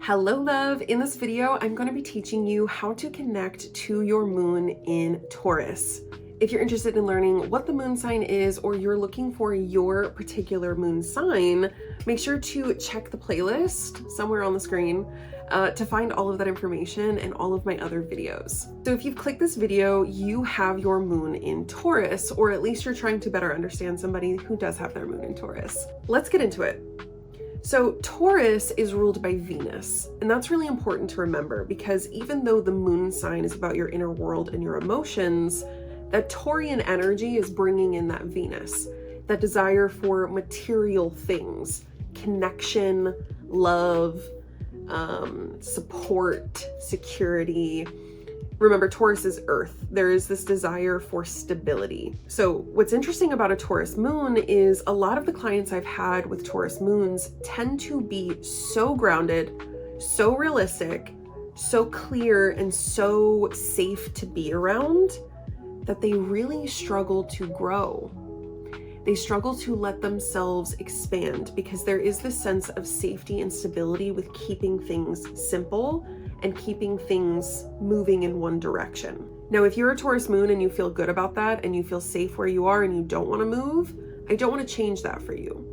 Hello love, in this video I'm going to be teaching you how to connect to your moon in Taurus. If you're interested in learning what the moon sign is or you're looking for your particular moon sign, make sure to check the playlist somewhere on the screen to find all of that information and all of my other videos. So if you've clicked this video, you have your moon in Taurus, or at least you're trying to better understand somebody who does have their moon in Taurus. Let's get into it. So Taurus is ruled by Venus, and that's really important to remember because even though the moon sign is about your inner world and your emotions, that Taurian energy is bringing in that Venus, that desire for material things, connection, love, support, security. Remember, Taurus is earth. There is this desire for stability. So what's interesting about a Taurus moon is a lot of the clients I've had with Taurus moons tend to be so grounded, so realistic, so clear, and so safe to be around that they really struggle to grow. They struggle to let themselves expand because there is this sense of safety and stability with keeping things simple and keeping things moving in one direction. Now, if you're a Taurus moon and you feel good about that and you feel safe where you are and you don't want to move, I don't want to change that for you.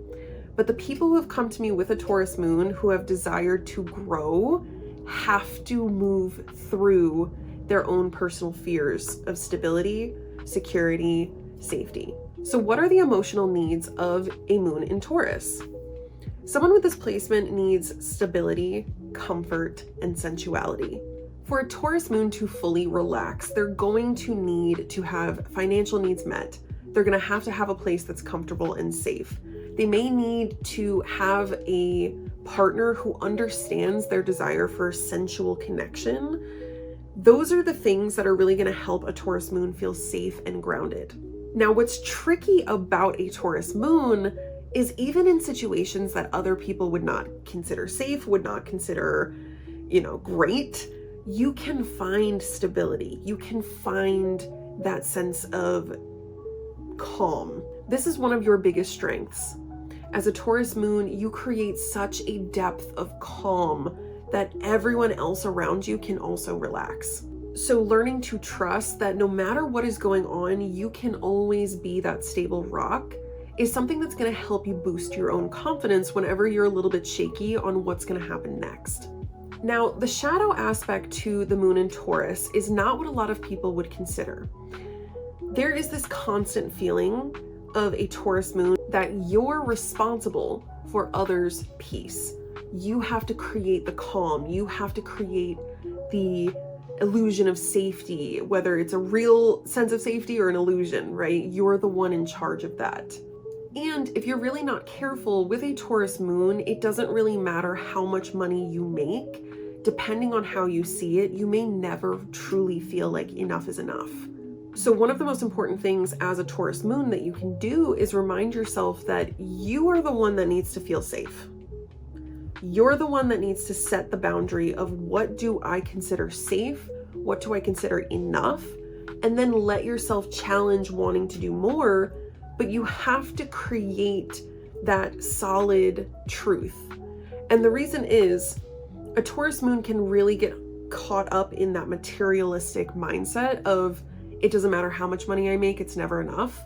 But the people who have come to me with a Taurus moon who have desired to grow have to move through their own personal fears of stability, security, safety. So what are the emotional needs of a moon in Taurus? Someone with this placement needs stability, comfort, and sensuality. For a Taurus moon to fully relax, they're going to need to have financial needs met. They're going to have a place that's comfortable and safe. They may need to have a partner who understands their desire for sensual connection. Those are the things that are really going to help a Taurus moon feel safe and grounded. Now, what's tricky about a Taurus moon is even in situations that other people would not consider safe, would not consider, great, you can find stability. You can find that sense of calm. This is one of your biggest strengths. As a Taurus moon, you create such a depth of calm that everyone else around you can also relax. So learning to trust that no matter what is going on, you can always be that stable rock is something that's going to help you boost your own confidence whenever you're a little bit shaky on what's going to happen next. Now, the shadow aspect to the moon in Taurus is not what a lot of people would consider. There is this constant feeling of a Taurus moon that you're responsible for others' peace. You have to create the calm. You have to create the illusion of safety, whether it's a real sense of safety or an illusion, right? You're the one in charge of that. And if you're really not careful with a Taurus moon, it doesn't really matter how much money you make. Depending on how you see it, you may never truly feel like enough is enough. So one of the most important things as a Taurus moon that you can do is remind yourself that you are the one that needs to feel safe. You're the one that needs to set the boundary of what do I consider safe? What do I consider enough? And then let yourself challenge wanting to do more, but you have to create that solid truth. And the reason is a Taurus moon can really get caught up in that materialistic mindset of it doesn't matter how much money I make, it's never enough.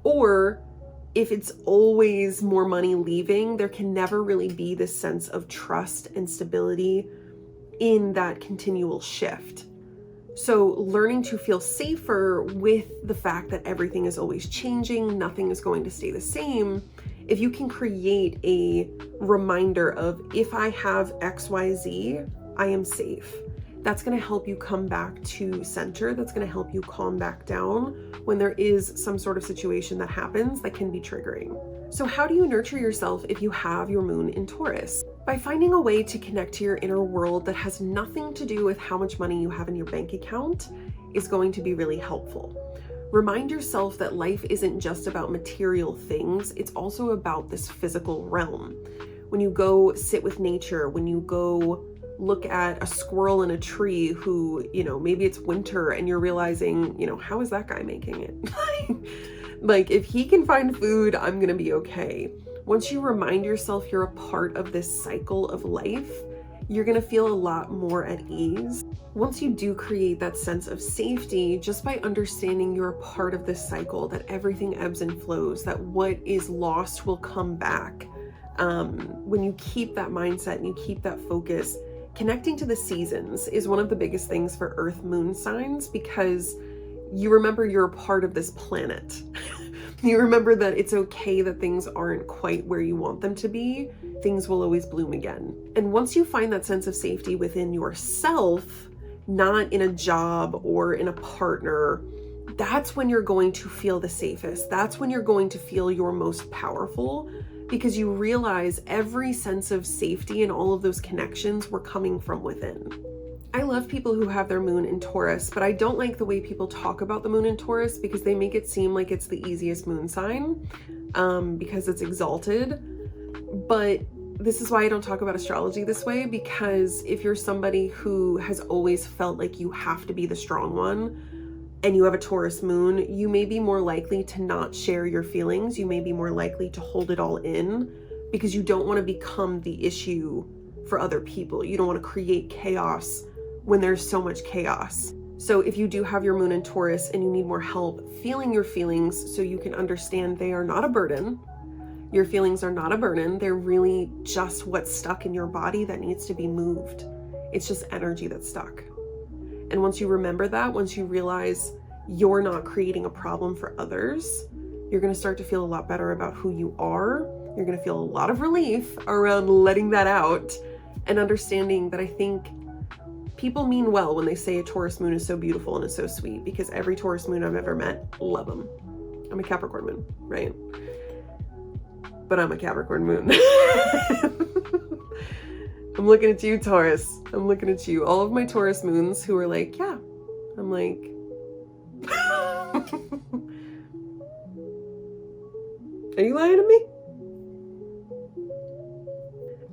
Or if it's always more money leaving, there can never really be this sense of trust and stability in that continual shift. So learning to feel safer with the fact that everything is always changing, nothing is going to stay the same. If you can create a reminder of if I have XYZ, I am safe. That's going to help you come back to center. That's going to help you calm back down when there is some sort of situation that happens that can be triggering. So how do you nurture yourself if you have your moon in Taurus? By finding a way to connect to your inner world that has nothing to do with how much money you have in your bank account is going to be really helpful. Remind yourself that life isn't just about material things. It's also about this physical realm. When you go sit with nature, when you go look at a squirrel in a tree who, maybe it's winter and you're realizing, how is that guy making it? Like, if he can find food, I'm gonna be okay. Once you remind yourself you're a part of this cycle of life, you're gonna feel a lot more at ease. Once you do create that sense of safety, just by understanding you're a part of this cycle, that everything ebbs and flows, that what is lost will come back. When you keep that mindset and you keep that focus, connecting to the seasons is one of the biggest things for Earth Moon signs, because you remember you're a part of this planet. You remember that it's okay that things aren't quite where you want them to be. Things will always bloom again. And once you find that sense of safety within yourself, not in a job or in a partner, that's when you're going to feel the safest. That's when you're going to feel your most powerful, because you realize every sense of safety and all of those connections were coming from within. I love people who have their moon in Taurus, but I don't like the way people talk about the moon in Taurus, because they make it seem like it's the easiest moon sign, because it's exalted. But this is why I don't talk about astrology this way, because if you're somebody who has always felt like you have to be the strong one, and you have a Taurus moon, you may be more likely to not share your feelings. You may be more likely to hold it all in, because you don't want to become the issue for other people. You don't want to create chaos when there's so much chaos. So if you do have your moon in Taurus and you need more help feeling your feelings so you can understand they are not a burden, your feelings are not a burden, they're really just what's stuck in your body that needs to be moved. It's just energy that's stuck. And once you remember that, once you realize you're not creating a problem for others, you're going to start to feel a lot better about who you are. You're going to feel a lot of relief around letting that out and understanding that I think people mean well when they say a Taurus moon is so beautiful and is so sweet, because every Taurus moon I've ever met, love them. I'm a Capricorn moon, right? But I'm a Capricorn moon. I'm looking at you, Taurus. I'm looking at you. All of my Taurus moons who are like, yeah. I'm like, are you lying to me?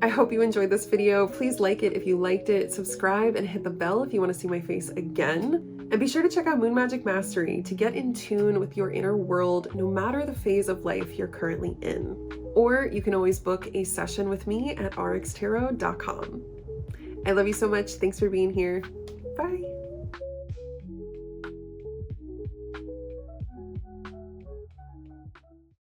I hope you enjoyed this video. Please like it if you liked it, subscribe, and hit the bell if you want to see my face again. And be sure to check out Moon Magic Mastery to get in tune with your inner world, no matter the phase of life you're currently in. Or you can always book a session with me at rxtarot.com. I love you so much. Thanks for being here. Bye.